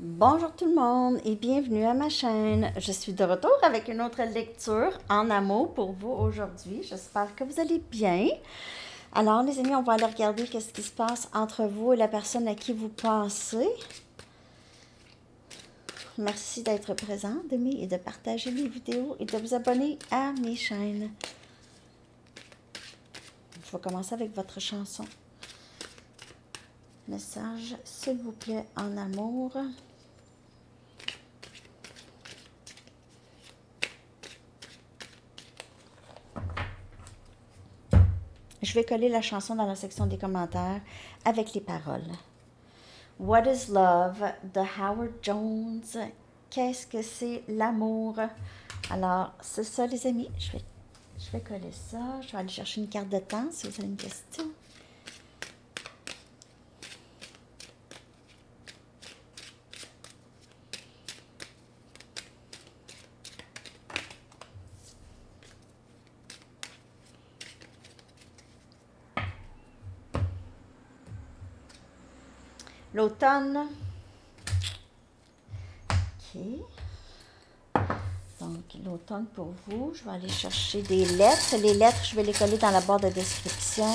Bonjour tout le monde et bienvenue à ma chaîne. Je suis de retour avec une autre lecture en amour pour vous aujourd'hui. J'espère que vous allez bien. Alors les amis, on va aller regarder qu'est-ce qui se passe entre vous et la personne à qui vous pensez. Merci d'être présent, d'aimer et de partager mes vidéos et de vous abonner à mes chaînes. Je vais commencer avec votre chanson. Message, s'il vous plaît, en amour. Je vais coller la chanson dans la section des commentaires avec les paroles. What is love? De Howard Jones. Qu'est-ce que c'est l'amour? Alors, c'est ça les amis. Je vais coller ça. Je vais aller chercher une carte de temps si vous avez une question. L'automne. OK. Donc, l'automne pour vous. Je vais aller chercher des lettres. Les lettres, je vais les coller dans la barre de description.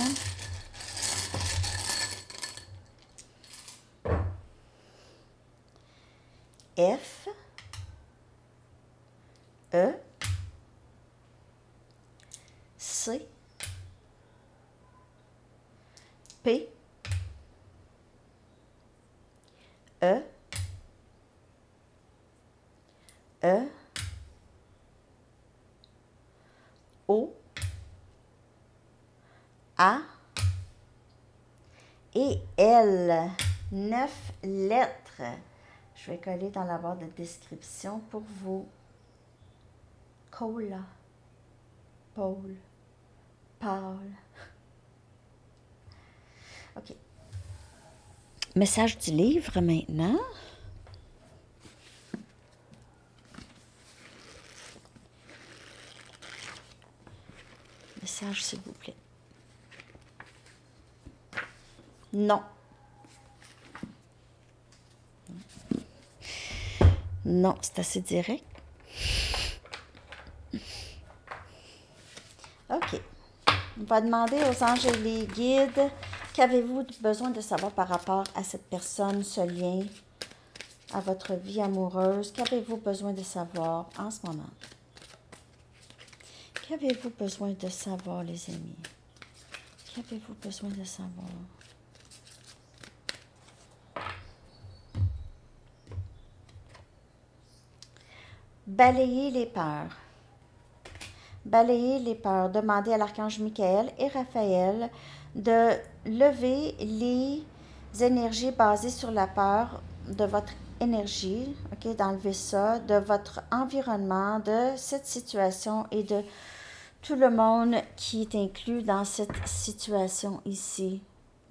F. E. C. P. E. E. O. A. Et L. 9 lettres. Je vais coller dans la barre de description pour vous. Cola. Paul. Paul. OK. Message du livre maintenant. Message, s'il vous plaît. Non. Non, c'est assez direct. OK. On va demander aux anges et les guides, qu'avez-vous besoin de savoir par rapport à cette personne, ce lien, à votre vie amoureuse? Qu'avez-vous besoin de savoir en ce moment? Qu'avez-vous besoin de savoir, les amis? Qu'avez-vous besoin de savoir? Balayez les peurs. Balayez les peurs. Demandez à l'archange Michael et Raphaël de lever les énergies basées sur la peur de votre énergie, ok, d'enlever ça, de votre environnement, de cette situation et de tout le monde qui est inclus dans cette situation ici.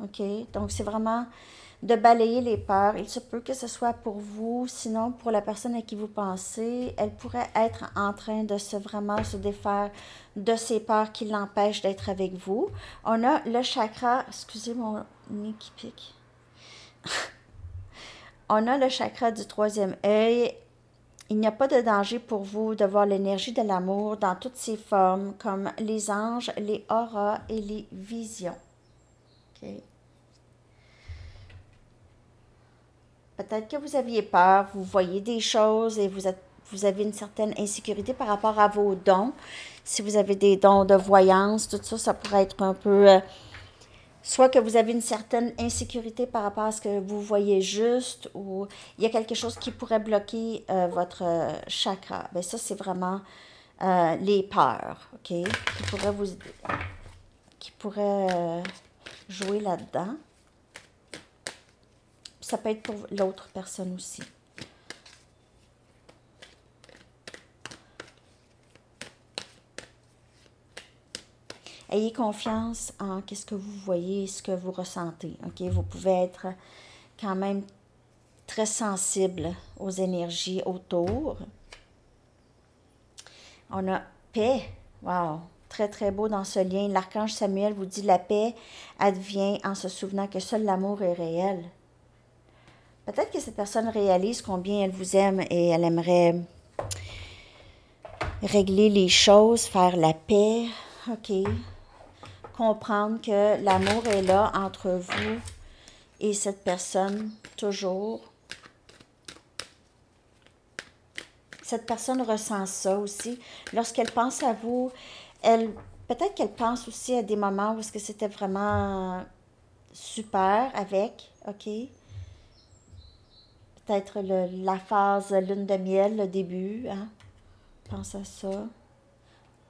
OK? Donc, c'est vraiment de balayer les peurs. Il se peut que ce soit pour vous, sinon pour la personne à qui vous pensez, elle pourrait être en train de vraiment se défaire de ces peurs qui l'empêchent d'être avec vous. On a le chakra, excusez mon nez qui pique. On a le chakra du troisième œil. Il n'y a pas de danger pour vous de voir l'énergie de l'amour dans toutes ses formes, comme les anges, les auras et les visions. Okay. Peut-être que vous aviez peur, vous voyez des choses et vous avez une certaine insécurité par rapport à vos dons. Si vous avez des dons de voyance, tout ça, ça pourrait être un peu... soit que vous avez une certaine insécurité par rapport à ce que vous voyez juste, ou il y a quelque chose qui pourrait bloquer votre chakra. Bien, ça, c'est vraiment les peurs, OK? Qui pourraient jouer là-dedans. Ça peut être pour l'autre personne aussi. Ayez confiance en ce que vous voyez, ce que vous ressentez. OK? Vous pouvez être quand même très sensible aux énergies autour. On a paix. Wow! Très, très beau dans ce lien. L'archange Samuel vous dit la paix advient en se souvenant que seul l'amour est réel. Peut-être que cette personne réalise combien elle vous aime et elle aimerait régler les choses, faire la paix, OK? Comprendre que l'amour est là entre vous et cette personne, toujours. Cette personne ressent ça aussi. Lorsqu'elle pense à vous, peut-être qu'elle pense aussi à des moments où est-ce que c'était vraiment super avec, OK? Peut-être la phase lune de miel, le début, hein? Pense à ça.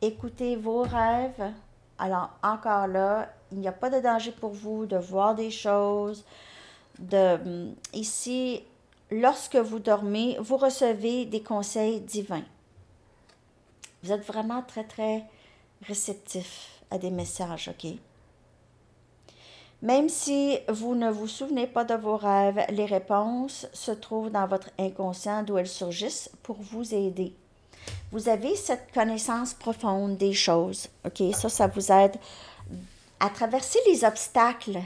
Écoutez vos rêves. Alors, encore là, il n'y a pas de danger pour vous de voir des choses. Ici, lorsque vous dormez, vous recevez des conseils divins. Vous êtes vraiment très, très réceptif à des messages, OK? Même si vous ne vous souvenez pas de vos rêves, les réponses se trouvent dans votre inconscient d'où elles surgissent pour vous aider. Vous avez cette connaissance profonde des choses, OK? Ça vous aide à traverser les obstacles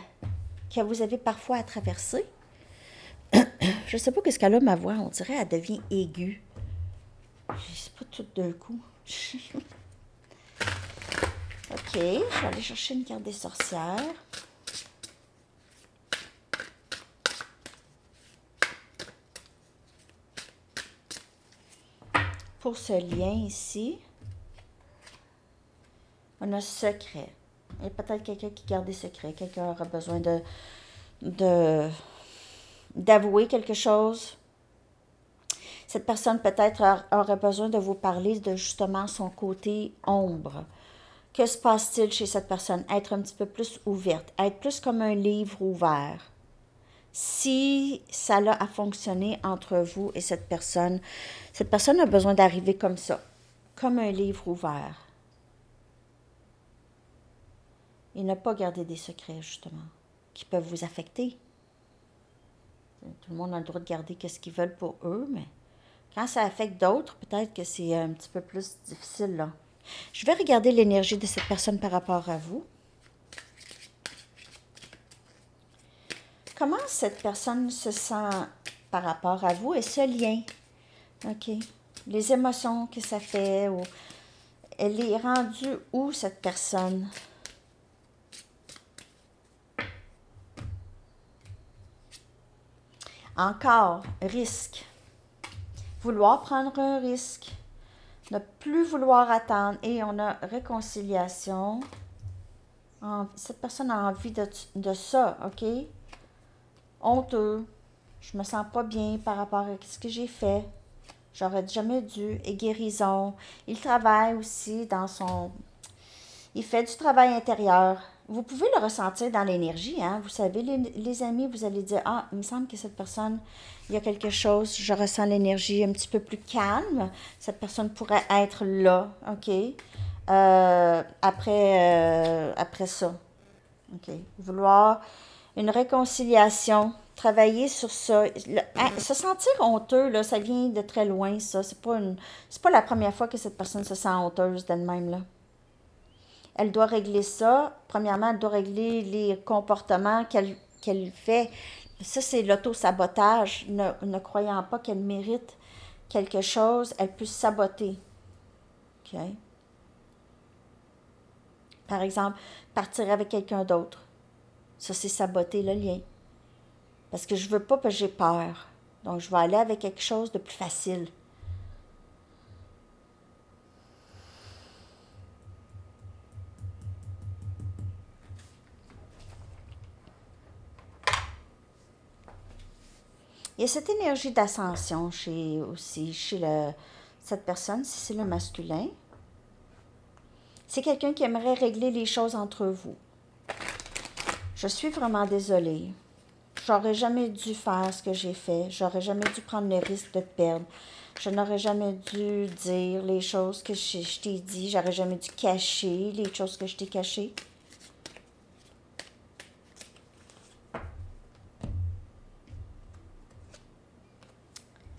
que vous avez parfois à traverser. Je ne sais pas qu'est-ce qu'elle a, ma voix. On dirait qu'elle devient aiguë. Je sais pas tout d'un coup. OK, je vais aller chercher une carte des sorcières. Pour ce lien ici, on a secret. Il y a peut-être quelqu'un qui garde des secrets. Quelqu'un aura besoin d'avouer quelque chose. Cette personne peut-être aurait besoin de vous parler de justement son côté ombre. Que se passe-t-il chez cette personne? Être un petit peu plus ouverte, être plus comme un livre ouvert. Si ça a fonctionné entre vous et cette personne a besoin d'arriver comme ça, comme un livre ouvert. Et ne pas garder des secrets, justement, qui peuvent vous affecter. Tout le monde a le droit de garder ce qu'ils veulent pour eux, mais quand ça affecte d'autres, peut-être que c'est un petit peu plus difficile, là. Je vais regarder l'énergie de cette personne par rapport à vous. Comment cette personne se sent par rapport à vous et ce lien? OK. Les émotions que ça fait. Ou elle est rendue où, cette personne? Encore, risque. Vouloir prendre un risque. Ne plus vouloir attendre. Et on a réconciliation. Cette personne a envie de ça, OK? Honteux. Je me sens pas bien par rapport à ce que j'ai fait. J'aurais jamais dû. Et guérison. Il travaille aussi dans son... Il fait du travail intérieur. Vous pouvez le ressentir dans l'énergie, hein? Vous savez, les amis, vous allez dire, ah, il me semble que cette personne, il y a quelque chose, je ressens l'énergie un petit peu plus calme. Cette personne pourrait être là, OK? Après ça, OK? Vouloir une réconciliation, travailler sur ça. Se sentir honteux, là, ça vient de très loin, ça. C'est pas la première fois que cette personne se sent honteuse d'elle-même, là. Elle doit régler ça. Premièrement, elle doit régler les comportements qu'elle fait. Ça, c'est l'auto-sabotage. Ne croyant pas qu'elle mérite quelque chose, elle peut se saboter. OK? Par exemple, partir avec quelqu'un d'autre. Ça, c'est saboter le lien. Parce que je veux pas, parce que j'ai peur. Donc, je vais aller avec quelque chose de plus facile. Il y a cette énergie d'ascension chez cette personne, si c'est le masculin. C'est quelqu'un qui aimerait régler les choses entre vous. Je suis vraiment désolée. J'aurais jamais dû faire ce que j'ai fait. J'aurais jamais dû prendre le risque de te perdre. Je n'aurais jamais dû dire les choses que je t'ai dit. J'aurais jamais dû cacher les choses que je t'ai cachées.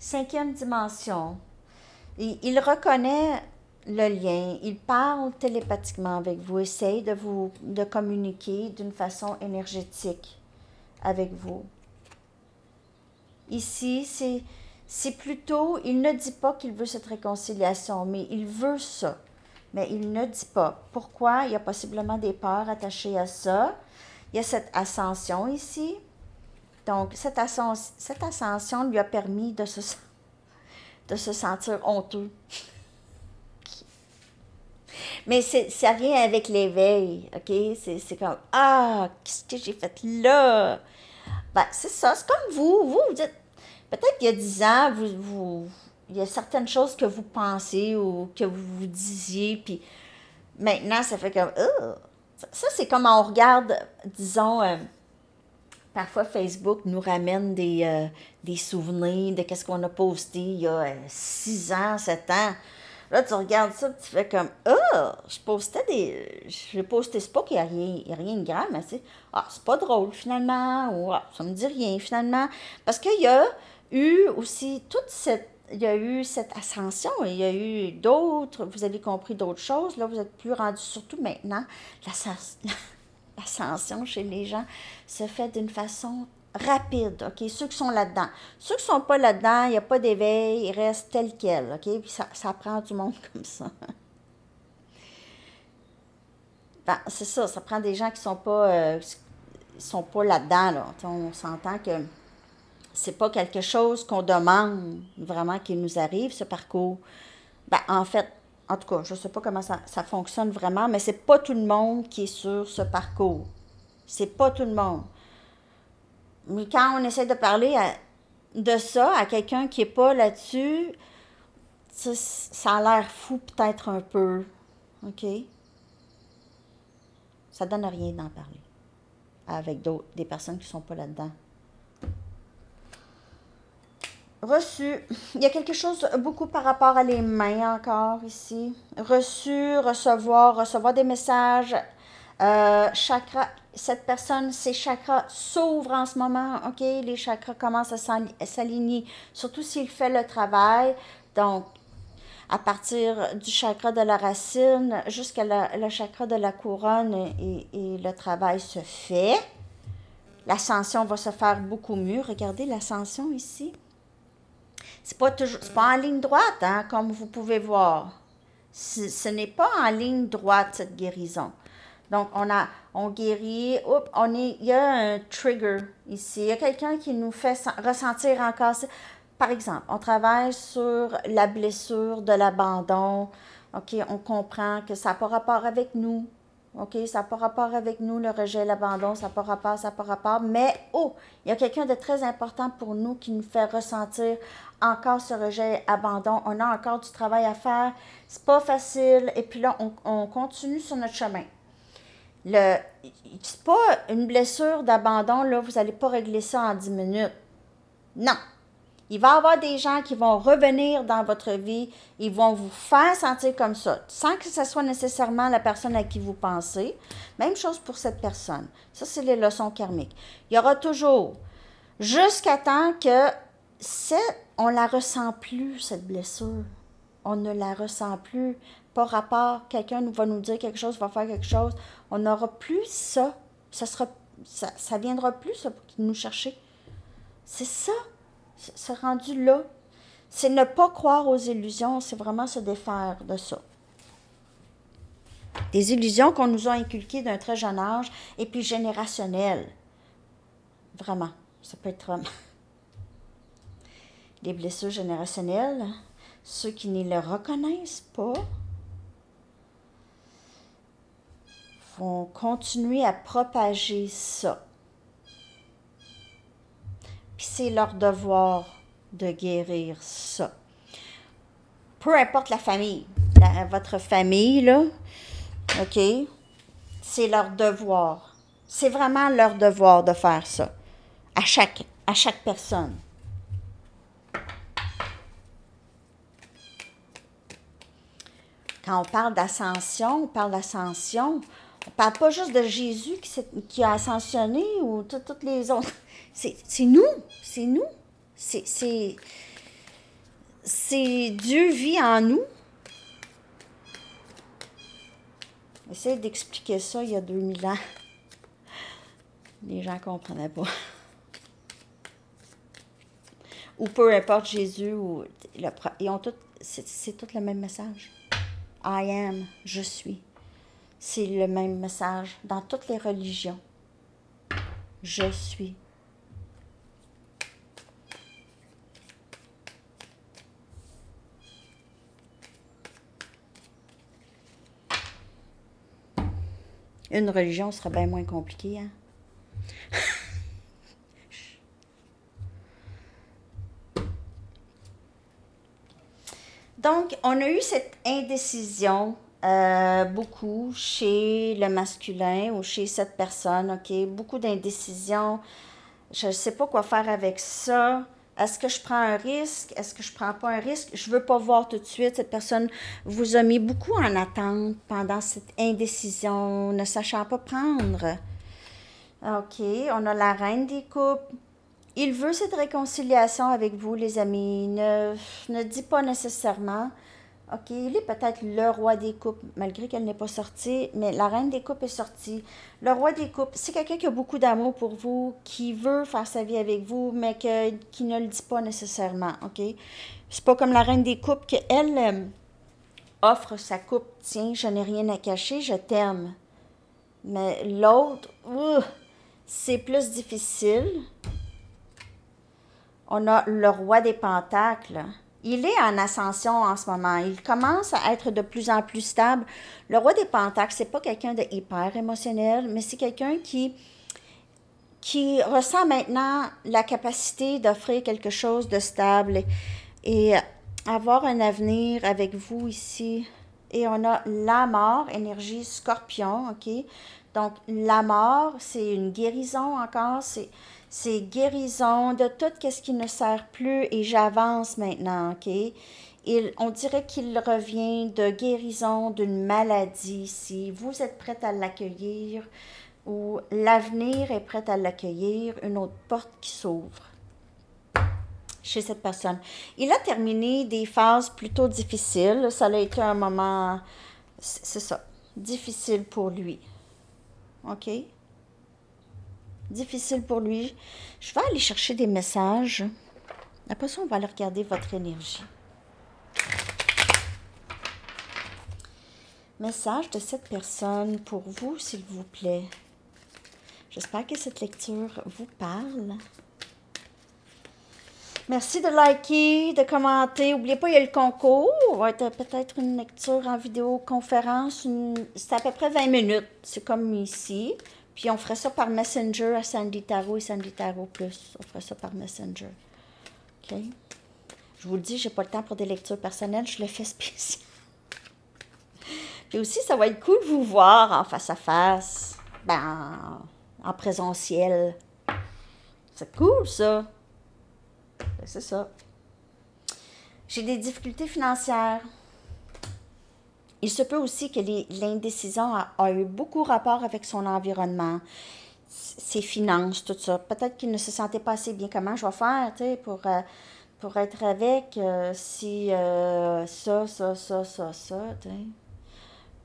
Cinquième dimension. Il reconnaît le lien. Il parle télépathiquement avec vous. Essaye de communiquer d'une façon énergétique avec vous. Ici, c'est plutôt, il ne dit pas qu'il veut cette réconciliation, mais il veut ça. Mais il ne dit pas. Pourquoi? Il y a possiblement des peurs attachées à ça. Il y a cette ascension ici. Donc, cette ascension lui a permis de se sentir honteux. Mais ça vient avec l'éveil, OK? C'est comme, ah, qu'est-ce que j'ai fait là? Ben, c'est ça, c'est comme vous dites, peut-être qu'il y a 10 ans, il y a certaines choses que vous pensez ou que vous vous disiez, puis maintenant, ça fait comme, oh! Ça, c'est comme on regarde, disons, parfois Facebook nous ramène des souvenirs de qu'est-ce qu'on a posté il y a 6 ans, 7 ans. Là, tu regardes ça, tu fais comme, ah, je postais, c'est pas qu'il y a rien de grave, mais c'est pas drôle finalement, ou ça me dit rien finalement. Parce qu'il y a eu aussi il y a eu cette ascension, il y a eu d'autres, vous avez compris d'autres choses, là, vous êtes plus rendus, surtout maintenant, l'ascension chez les gens se fait d'une façon rapide, OK? Ceux qui sont là-dedans. Ceux qui ne sont pas là-dedans, il n'y a pas d'éveil, ils restent tels quels, OK? Puis ça prend du monde comme ça. Ben, c'est ça prend des gens qui sont pas là-dedans, là. On s'entend que c'est pas quelque chose qu'on demande vraiment qu'il nous arrive, ce parcours. Ben, en fait, en tout cas, je ne sais pas comment ça fonctionne vraiment, mais c'est pas tout le monde qui est sur ce parcours. C'est pas tout le monde. Mais quand on essaie de parler de ça à quelqu'un qui n'est pas là-dessus, ça a l'air fou peut-être un peu. OK? Ça donne rien d'en parler avec des personnes qui ne sont pas là-dedans. Reçu. Il y a quelque chose beaucoup par rapport à les mains encore ici. Reçu, recevoir des messages. Chakra, cette personne, ses chakras s'ouvrent en ce moment, OK? Les chakras commencent à s'aligner, surtout s'il fait le travail. Donc, à partir du chakra de la racine jusqu'à le chakra de la couronne et le travail se fait. L'ascension va se faire beaucoup mieux. Regardez l'ascension ici. C'est pas en ligne droite, hein, comme vous pouvez voir. Ce n'est pas en ligne droite, cette guérison. Donc, on guérit, il y a un trigger ici. Il y a quelqu'un qui nous fait ressentir encore. Par exemple, on travaille sur la blessure de l'abandon. OK, on comprend que ça n'a pas rapport avec nous. OK, ça n'a pas rapport avec nous, le rejet, l'abandon, ça n'a pas rapport. Mais, il y a quelqu'un de très important pour nous qui nous fait ressentir encore ce rejet, abandon. On a encore du travail à faire. C'est pas facile. Et puis là, on continue sur notre chemin. C'est pas une blessure d'abandon, là, vous n'allez pas régler ça en 10 minutes. Non. Il va y avoir des gens qui vont revenir dans votre vie, ils vont vous faire sentir comme ça, sans que ce soit nécessairement la personne à qui vous pensez. Même chose pour cette personne. Ça, c'est les leçons karmiques. Il y aura toujours, jusqu'à temps que on ne la ressent plus, cette blessure. On ne la ressent plus. Par rapport, quelqu'un va nous dire quelque chose, va faire quelque chose. On n'aura plus ça. Ça viendra plus, ça, pour nous chercher. C'est ça. C'est rendu là. C'est ne pas croire aux illusions, c'est vraiment se défaire de ça. Des illusions qu'on nous a inculquées d'un très jeune âge et puis générationnelles. Vraiment. Ça peut être vraiment. Les blessures générationnelles, ceux qui ne le reconnaissent pas, vont continuer à propager ça. Puis c'est leur devoir de guérir ça. Peu importe la famille, votre famille, là, OK, c'est leur devoir. C'est vraiment leur devoir de faire ça. À chaque personne. Quand on parle d'ascension, on parle pas juste de Jésus qui a ascensionné ou toutes les autres. C'est nous. C'est Dieu vit en nous. J'essaie d'expliquer ça il y a 2000 ans. Les gens ne comprenaient pas. ou peu importe Jésus, ou ils ont tout, c'est tout le même message. I am, je suis. C'est le même message dans toutes les religions. Je suis. Une religion serait bien moins compliquée, hein? Donc, on a eu cette indécision beaucoup chez le masculin ou chez cette personne, OK? Beaucoup d'indécision. Je ne sais pas quoi faire avec ça. Est-ce que je prends un risque? Est-ce que je ne prends pas un risque? Je ne veux pas voir tout de suite. Cette personne vous a mis beaucoup en attente pendant cette indécision, ne sachant pas prendre. OK, on a la reine des coupes. Il veut cette réconciliation avec vous, les amis. Ne dit pas nécessairement. OK, il est peut-être le roi des coupes, malgré qu'elle n'est pas sortie, mais la reine des coupes est sortie. Le roi des coupes, c'est quelqu'un qui a beaucoup d'amour pour vous, qui veut faire sa vie avec vous, mais qui ne le dit pas nécessairement. OK? C'est pas comme la reine des coupes qu'elle offre sa coupe. Tiens, je n'ai rien à cacher, je t'aime. Mais l'autre, c'est plus difficile. On a le roi des pentacles. Il est en ascension en ce moment. Il commence à être de plus en plus stable. Le roi des pentacles, c'est pas quelqu'un de hyper émotionnel, mais c'est quelqu'un qui ressent maintenant la capacité d'offrir quelque chose de stable et avoir un avenir avec vous ici. Et on a la mort, énergie scorpion, OK? Donc, la mort, c'est une guérison encore, c'est guérison de tout ce qui ne sert plus et j'avance maintenant, OK? On dirait qu'il revient de guérison d'une maladie ici. Vous êtes prête à l'accueillir ou l'avenir est prêt à l'accueillir, une autre porte qui s'ouvre chez cette personne. Il a terminé des phases plutôt difficiles. Ça a été un moment, c'est ça, difficile pour lui. OK? Difficile pour lui. Je vais aller chercher des messages. Après ça, on va aller regarder votre énergie. Message de cette personne pour vous, s'il vous plaît. J'espère que cette lecture vous parle. Merci de liker, de commenter. N'oubliez pas, il y a le concours. Ça va être peut-être une lecture en vidéoconférence. C'est à peu près 20 minutes. C'est comme ici. Puis on ferait ça par Messenger à Sandy Tarot et Sandy Tarot Plus. On ferait ça par Messenger. OK? Je vous le dis, j'ai pas le temps pour des lectures personnelles. Je le fais spécial. Puis aussi, ça va être cool de vous voir en face à face. Ben, en présentiel. C'est cool, ça. C'est ça. J'ai des difficultés financières. Il se peut aussi que l'indécision a eu beaucoup rapport avec son environnement, ses finances, tout ça. Peut-être qu'il ne se sentait pas assez bien. Comment je vais faire, tu sais, pour être avec si ça, tu sais.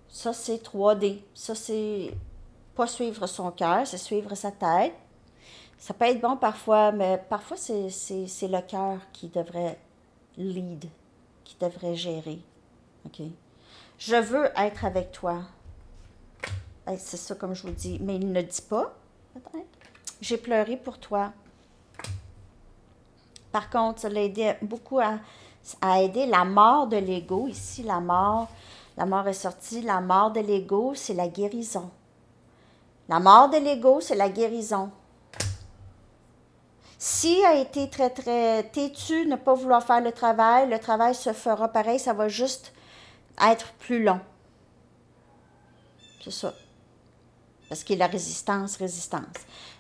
Ça, c'est 3D. Ça, c'est pas suivre son cœur, c'est suivre sa tête. Ça peut être bon parfois, mais parfois, c'est le cœur qui devrait lead, qui devrait gérer. OK? Je veux être avec toi. C'est ça, comme je vous dis. Mais il ne dit pas, peut-être. J'ai pleuré pour toi. Par contre, ça l'a aidé beaucoup à aider la mort de l'ego. Ici, la mort est sortie. La mort de l'ego, c'est la guérison. La mort de l'ego, c'est la guérison. S'il a été très, très têtu, ne pas vouloir faire le travail se fera pareil, ça va juste être plus long. C'est ça. Parce qu'il y a la résistance.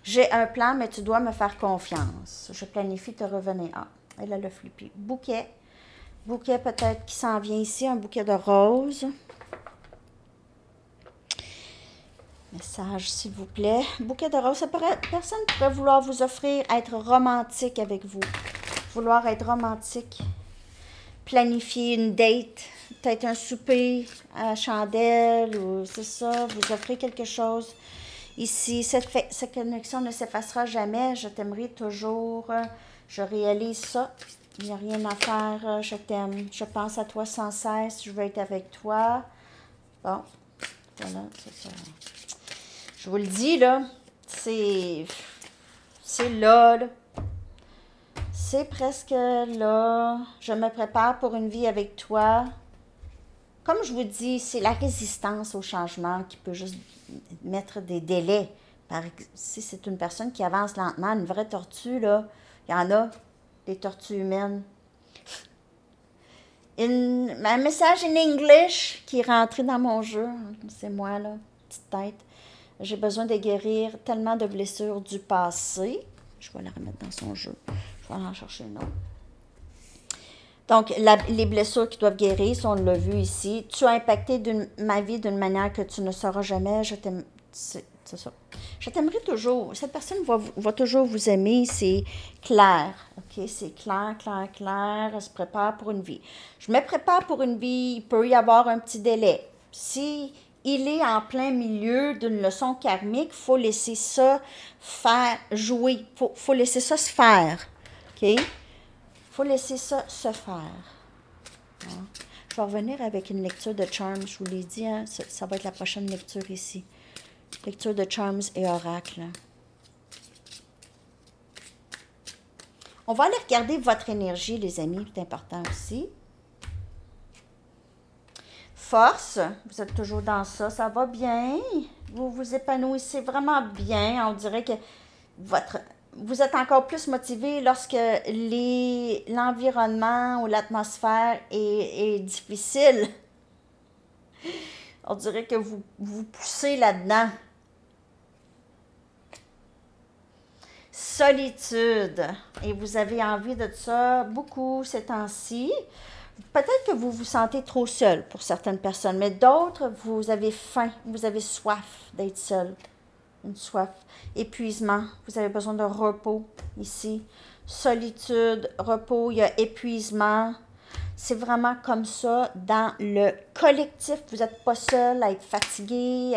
J'ai un plan, mais tu dois me faire confiance. Je planifie te revenir. Ah, elle a le flippé. Bouquet. Bouquet peut-être qui s'en vient ici, un bouquet de roses. Message, s'il vous plaît. Bouquet de roses. Personne ne pourrait vouloir vous offrir être romantique avec vous. Vouloir être romantique. Planifier une date. Peut-être un souper à chandelle ou c'est ça. Vous offrez quelque chose. Ici, cette connexion ne s'effacera jamais. Je t'aimerai toujours. Je réalise ça. Il n'y a rien à faire. Je t'aime. Je pense à toi sans cesse. Je veux être avec toi. Bon, voilà, c'est ça. Je vous le dis, là, c'est là, là. C'est presque là. Je me prépare pour une vie avec toi. Comme je vous dis, c'est la résistance au changement qui peut juste mettre des délais. Si c'est une personne qui avance lentement, une vraie tortue, là, il y en a, des tortues humaines. Un message en English qui est rentré dans mon jeu, c'est moi, là, petite tête. J'ai besoin de guérir tellement de blessures du passé. Je vais la remettre dans son jeu. Je vais en chercher une autre. Donc, les blessures qui doivent guérir, on l'a vu ici. Tu as impacté ma vie d'une manière que tu ne sauras jamais. Je t'aime. C'est ça. Je t'aimerai toujours. Cette personne va toujours vous aimer. C'est clair. OK? C'est clair, clair, clair. Elle se prépare pour une vie. Je me prépare pour une vie. Il peut y avoir un petit délai. Si il est en plein milieu d'une leçon karmique, il faut laisser ça faire jouer. Faut laisser ça se faire. OK? Il faut laisser ça se faire. Hein? Je vais revenir avec une lecture de Charms. Je vous l'ai dit, hein? Ça va être la prochaine lecture ici. Lecture de Charms et Oracle. On va aller regarder votre énergie, les amis. C'est important aussi. Force. Vous êtes toujours dans ça. Ça va bien. Vous vous épanouissez vraiment bien. On dirait que vous êtes encore plus motivé lorsque l'environnement ou l'atmosphère est difficile. On dirait que vous poussez là-dedans. Solitude. Et vous avez envie de ça beaucoup ces temps-ci. Peut-être que vous vous sentez trop seul pour certaines personnes, mais d'autres, vous avez faim, vous avez soif d'être seul. Une soif, épuisement, vous avez besoin de repos ici. Solitude, repos, il y a épuisement. C'est vraiment comme ça dans le collectif. Vous n'êtes pas seul à être fatigué,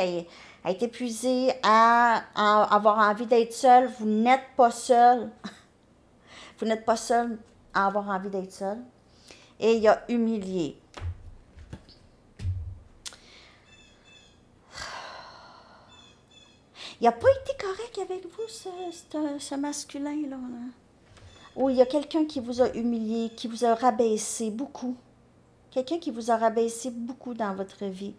à être épuisé, à avoir envie d'être seul. Vous n'êtes pas seul. Vous n'êtes pas seul à avoir envie d'être seul. Et il y a humilié. Il n'a pas été correct avec vous, ce masculin-là. Là. Ou il y a quelqu'un qui vous a humilié, qui vous a rabaissé beaucoup. Quelqu'un qui vous a rabaissé beaucoup dans votre vie.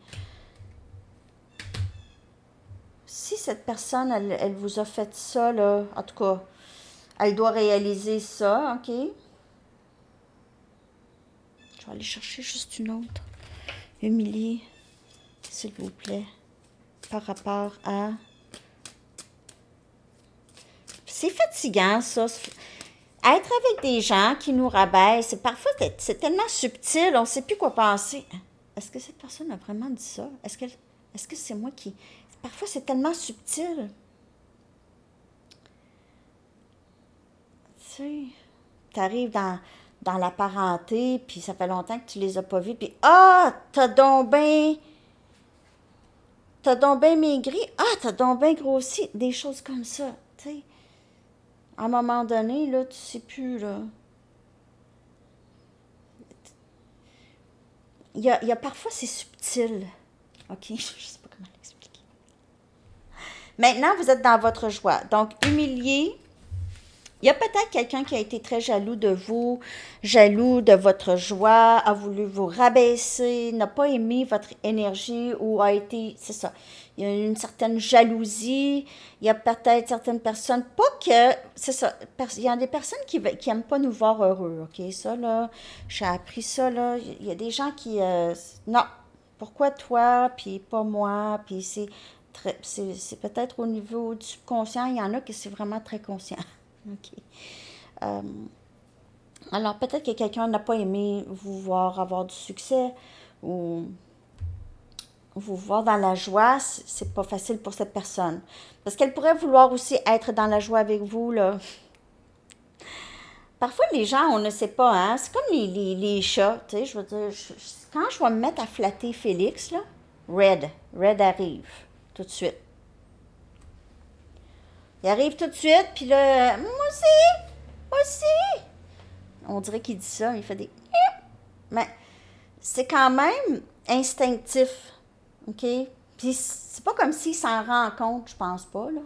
Si cette personne, elle vous a fait ça, là, en tout cas, elle doit réaliser ça, OK? Je vais aller chercher juste une autre. Humilié, s'il vous plaît, par rapport à... C'est fatigant, ça. Être avec des gens qui nous rabaissent, parfois, c'est tellement subtil, on ne sait plus quoi penser. Est-ce que cette personne a vraiment dit ça? Est-ce que c'est moi qui... Parfois, c'est tellement subtil. Tu sais, tu arrives dans la parenté, puis ça fait longtemps que tu les as pas vus, puis « Ah, t'as donc bien maigri. Ah, t'as donc bien grossi. » Des choses comme ça, tu sais. À un moment donné, là, tu sais plus, là. Il y a parfois, c'est subtil. OK? Je sais pas comment l'expliquer. Maintenant, vous êtes dans votre joie. Donc, humilié. Il y a peut-être quelqu'un qui a été très jaloux de vous, jaloux de votre joie, a voulu vous rabaisser, n'a pas aimé votre énergie ou a été, c'est ça, il y a une certaine jalousie, il y a peut-être certaines personnes, pas que, c'est ça, il y a des personnes qui n'aiment pas nous voir heureux, OK, ça là, j'ai appris ça là, il y a des gens qui, non, pourquoi toi, puis pas moi, puis c'est peut-être au niveau du subconscient, il y en a que c'est vraiment très conscient. OK. Alors, peut-être que quelqu'un n'a pas aimé vous voir avoir du succès ou vous voir dans la joie, c'est pas facile pour cette personne. Parce qu'elle pourrait vouloir aussi être dans la joie avec vous, là. Parfois, les gens, on ne sait pas, hein. C'est comme les chats, tu sais, je veux dire, quand je vais me mettre à flatter Félix, là, Red arrive tout de suite. Il arrive tout de suite, puis là, moi aussi, Moi aussi! On dirait qu'il dit ça, il fait des... Mais c'est quand même instinctif, OK? Puis c'est pas comme s'il s'en rend compte, je pense pas, là.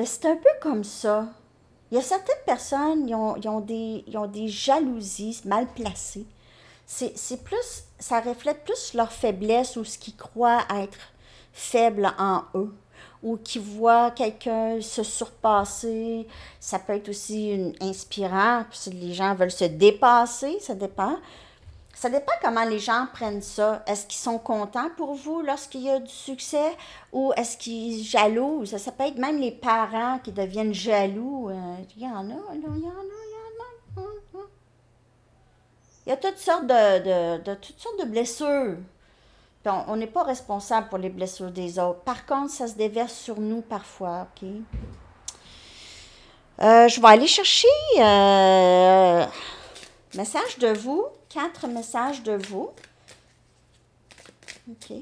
C'est un peu comme ça. Il y a certaines personnes, ils ont des jalousies mal placées. C'est plus, ça reflète plus leur faiblesse ou ce qu'ils croient être faible en eux. Ou qui voient quelqu'un se surpasser. Ça peut être aussi inspirant. Puis si les gens veulent se dépasser, ça dépend. Ça dépend comment les gens prennent ça. Est-ce qu'ils sont contents pour vous lorsqu'il y a du succès ou est-ce qu'ils jalousent? Ça peut être même les parents qui deviennent jaloux. Il y en a, là, il y en a, il y en a. Il y a toutes sortes toutes sortes de blessures. Puis on n'est pas responsable pour les blessures des autres. Par contre, ça se déverse sur nous parfois, OK? Je vais aller chercher message de vous. 4 messages de vous. OK.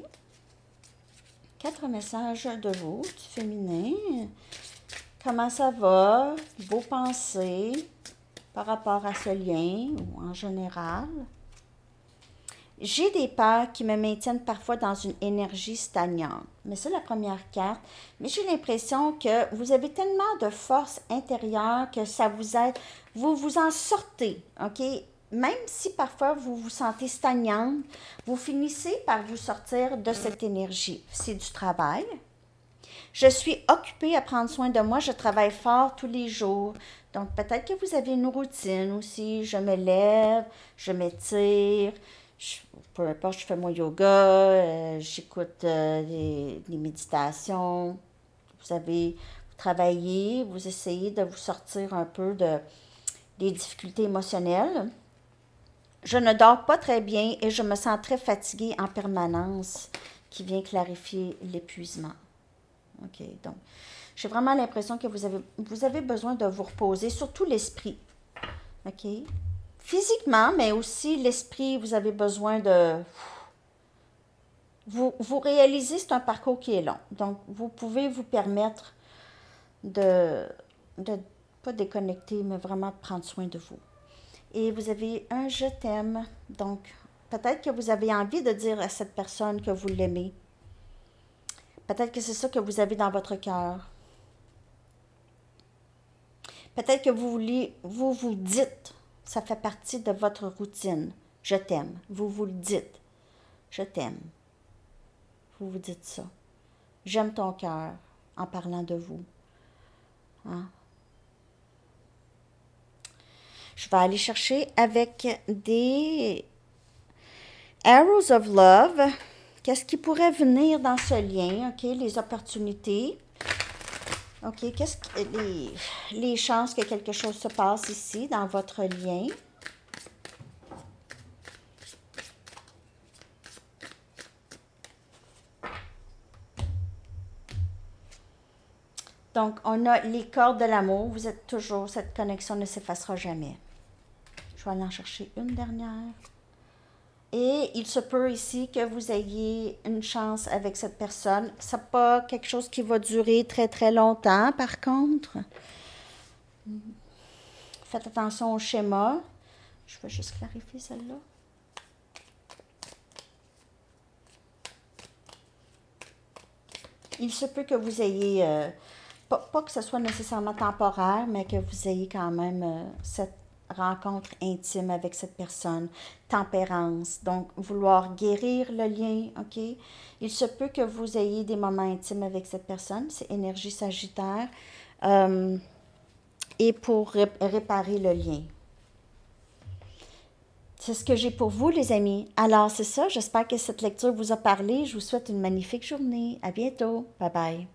4 messages de vous, du féminin. Comment ça va? Vos pensées par rapport à ce lien ou en général. J'ai des peurs qui me maintiennent parfois dans une énergie stagnante. Mais c'est la première carte. Mais j'ai l'impression que vous avez tellement de force intérieure que ça vous aide. Vous vous en sortez, OK? Même si parfois vous vous sentez stagnante, vous finissez par vous sortir de cette énergie. C'est du travail. Je suis occupée à prendre soin de moi. Je travaille fort tous les jours. Donc, peut-être que vous avez une routine aussi. Je me lève, je m'étire. Peu importe, je fais mon yoga, j'écoute des méditations. Vous travaillez, vous essayez de vous sortir un peu des difficultés émotionnelles. Je ne dors pas très bien et je me sens très fatiguée en permanence, qui vient clarifier l'épuisement. OK, donc, j'ai vraiment l'impression que vous avez besoin de vous reposer, surtout l'esprit. OK? Physiquement, mais aussi l'esprit, vous avez besoin de... Vous réalisez, c'est un parcours qui est long. Donc, vous pouvez vous permettre de pas déconnecter, mais vraiment de prendre soin de vous. Et vous avez un je t'aime. Donc, peut-être que vous avez envie de dire à cette personne que vous l'aimez. Peut-être que c'est ça que vous avez dans votre cœur. Peut-être que vous dites, ça fait partie de votre routine. Je t'aime. Vous vous le dites. Je t'aime. Vous vous dites ça. J'aime ton cœur en parlant de vous. Hein? Je vais aller chercher avec des Arrows of Love. Qu'est-ce qui pourrait venir dans ce lien? OK, les opportunités. OK, qu'est-ce que les chances que quelque chose se passe ici dans votre lien? Donc, on a les cordes de l'amour. Vous êtes toujours, cette connexion ne s'effacera jamais. Je vais aller en chercher une dernière. Et il se peut ici que vous ayez une chance avec cette personne. Ce n'est pas quelque chose qui va durer très, très longtemps, par contre. Faites attention au schéma. Je vais juste clarifier celle-là. Il se peut que vous ayez, pas que ce soit nécessairement temporaire, mais que vous ayez quand même cette rencontre intime avec cette personne, tempérance, donc vouloir guérir le lien, OK? Il se peut que vous ayez des moments intimes avec cette personne, c'est énergie sagittaire, et pour réparer le lien. C'est ce que j'ai pour vous, les amis. Alors, c'est ça, j'espère que cette lecture vous a parlé. Je vous souhaite une magnifique journée. À bientôt. Bye bye.